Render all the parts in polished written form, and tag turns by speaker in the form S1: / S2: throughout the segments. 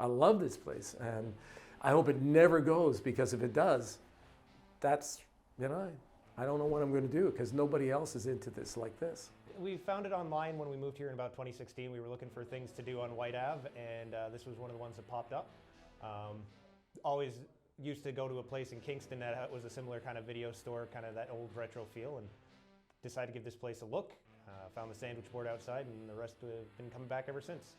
S1: I love this place, and I hope it never goes, because if it does, that's, you know, I don't know what I'm going to do, because nobody else is into this like this.
S2: We found it online when we moved here in about 2016. We were looking for things to do on Whyte Ave, and this was one of the ones that popped up. Always used to go to a place in Kingston that was a similar kind of video store, kind of that old retro feel, and decided to give this place a look. Found the sandwich board outside, and the rest have been coming back ever since.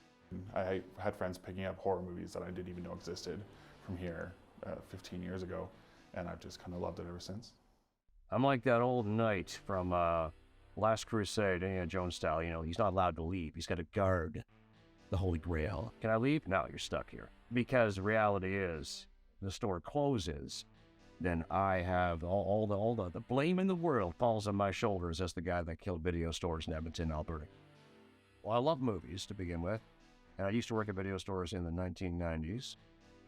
S3: I had friends picking up horror movies that I didn't even know existed from here 15 years ago, and I've just kind of loved it ever since.
S4: I'm like that old knight from Last Crusade, Indiana Jones style. You know, he's not allowed to leave. He's got to guard the Holy Grail. Can I leave? No, you're stuck here. Because the reality is, the store closes, then I have all the blame in the world falls on my shoulders as the guy that killed video stores in Edmonton, Alberta. Well, I love movies to begin with, and I used to work at video stores in the 1990s.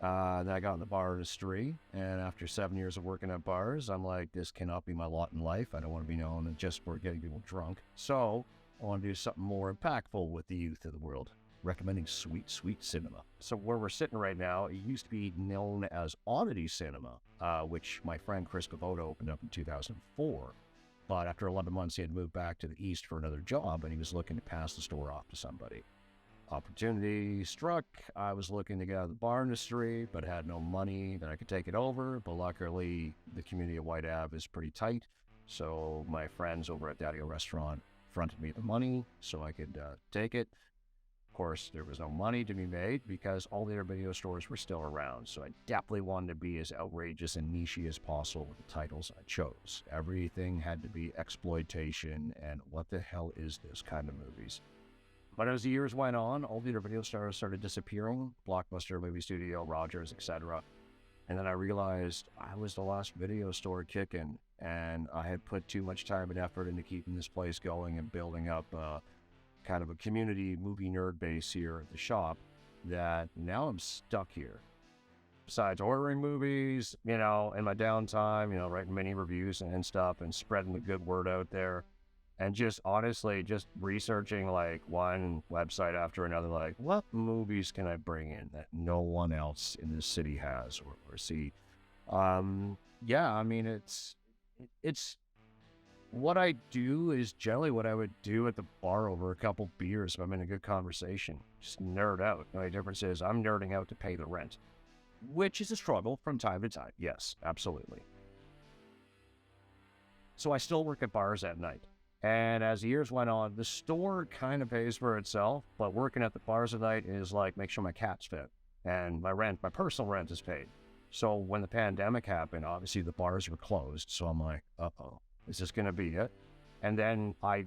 S4: Then I got in the bar industry, and after 7 years of working at bars, I'm like, this cannot be my lot in life. I don't want to be known just for getting people drunk. So I want to do something more impactful with the youth of the world, recommending sweet, sweet cinema. So where we're sitting right now, it used to be known as Oddity Cinema, which my friend Chris Cavoto opened up in 2004. But after 11 months, he had moved back to the east for another job, and he was looking to pass the store off to somebody. Opportunity struck. I was looking to get out of the bar industry, but had no money that I could take it over. But luckily, the community of Whyte Ave is pretty tight. So my friends over at Daddy-O Restaurant fronted me the money so I could take it. Of course, there was no money to be made because all the other video stores were still around. So I definitely wanted to be as outrageous and niche as possible with the titles I chose. Everything had to be exploitation and what the hell is this kind of movies. But as the years went on, all the other video stores started disappearing, Blockbuster, Movie Studio, Rogers, etc. And then I realized I was the last video store kicking, and I had put too much time and effort into keeping this place going and building up kind of a community movie nerd base here at the shop, that now I'm stuck here. Besides ordering movies, you know, in my downtime, you know, writing mini reviews and stuff and spreading the good word out there. And just honestly, just researching like one website after another, like what movies can I bring in that no one else in this city has or see? Yeah, I mean, it's what I do is generally what I would do at the bar over a couple beers if I'm in a good conversation. Just nerd out. The only difference is I'm nerding out to pay the rent, which is a struggle from time to time. Yes, absolutely. So I still work at bars at night. And as the years went on, the store kind of pays for itself, but working at the bars at night is like, make sure my cat's fed and my rent, my personal rent is paid. So when the pandemic happened, obviously the bars were closed. So I'm like, uh-oh, is this going to be it? And then I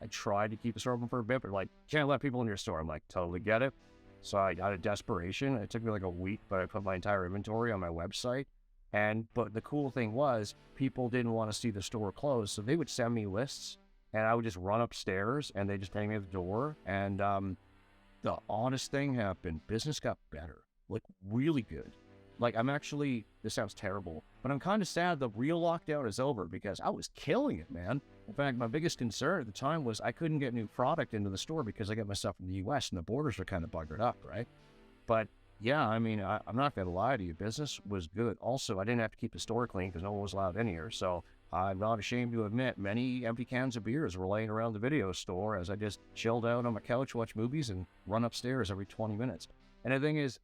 S4: tried to keep the store open for a bit, but like, can't let people in your store. I'm like, totally get it. So I got a desperation. It took me like a week, but I put my entire inventory on my website. But the cool thing was people didn't want to see the store closed. So they would send me lists. And I would just run upstairs and they just hang me at the door. And the honest thing happened. Business got better, like really good. Like this sounds terrible, but I'm kind of sad the real lockdown is over because I was killing it, man. In fact, my biggest concern at the time was I couldn't get new product into the store because I got my stuff from the US and the borders are kind of buggered up, right? But yeah, I mean, I'm not going to lie to you. Business was good. Also, I didn't have to keep the store clean because no one was allowed in here. So I'm not ashamed to admit many empty cans of beers were laying around the video store as I just chilled out on my couch, watch movies, and run upstairs every 20 minutes. And the thing is,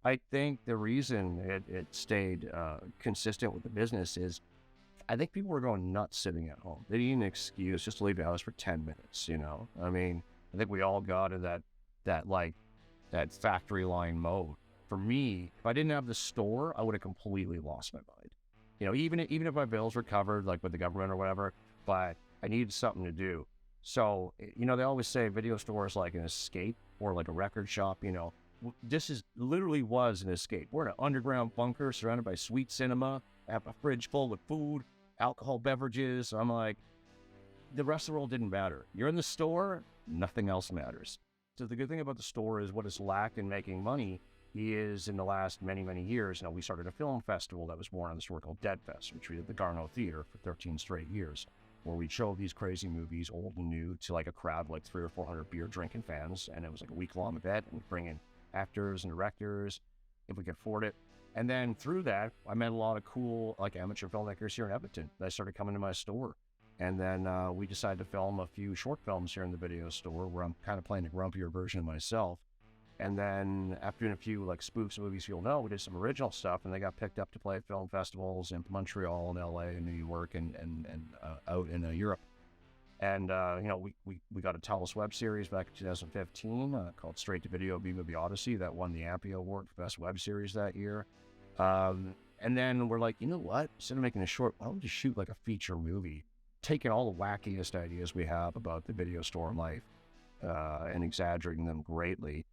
S4: I think the reason it stayed consistent with the business is I think people were going nuts sitting at home. They needed an excuse just to leave the house for 10 minutes, you know? I mean, I think we all got in that factory line mode. For me, if I didn't have the store, I would have completely lost my mind. You know, even if my bills were covered, like with the government or whatever, but I needed something to do. So, you know, they always say video store is like an escape or like a record shop, you know. This literally was an escape. We're in an underground bunker surrounded by sweet cinema, have a fridge full of food, alcohol beverages. I'm like, the rest of the world didn't matter. You're in the store, nothing else matters. So the good thing about the store is what has lacked in making money is in the last many, many years, you know, we started a film festival that was born on the store called Dead Fest, which we did at the Garneau Theater for 13 straight years, where we'd show these crazy movies, old and new, to like a crowd like 300 or 400 beer drinking fans. And it was like a week-long event, and we'd bring in actors and directors, if we could afford it. And then through that, I met a lot of cool like amateur filmmakers here in Edmonton. They started coming to my store. And then we decided to film a few short films here in the video store where I'm kind of playing a grumpier version of myself. And then after doing a few like spoofs movies you'll know, we did some original stuff, and they got picked up to play at film festivals in Montreal and LA and New York and out in Europe. And you know, we got a TELUS web series back in 2015 called Straight to Video B-Movie Odyssey that won the Ampia Award for Best Web Series that year. And then we're like, you know what? Instead of making a short, why don't we just shoot like a feature movie, taking all the wackiest ideas we have about the video store life and exaggerating them greatly.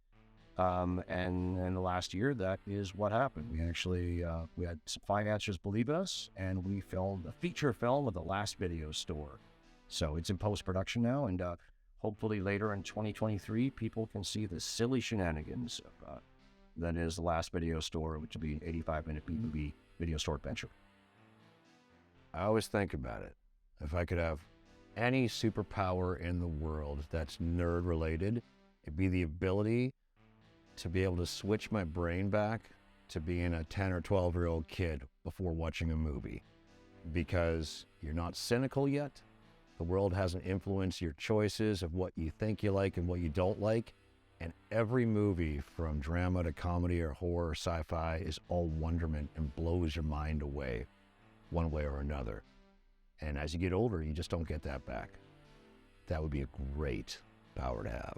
S4: And in the last year, that is what happened. We actually, we had some financiers believe in us, and we filmed a feature film of the last video store. So it's in post-production now, and hopefully later in 2023, people can see the silly shenanigans of, that is the last video store, which will be an 85-minute B-movie video store adventure.
S5: I always think about it. If I could have any superpower in the world that's nerd related, it'd be the ability to be able to switch my brain back to being a 10 or 12-year-old kid before watching a movie. Because you're not cynical yet. The world hasn't influenced your choices of what you think you like and what you don't like. And every movie, from drama to comedy or horror or sci-fi, is all wonderment and blows your mind away one way or another. And as you get older, you just don't get that back. That would be a great power to have.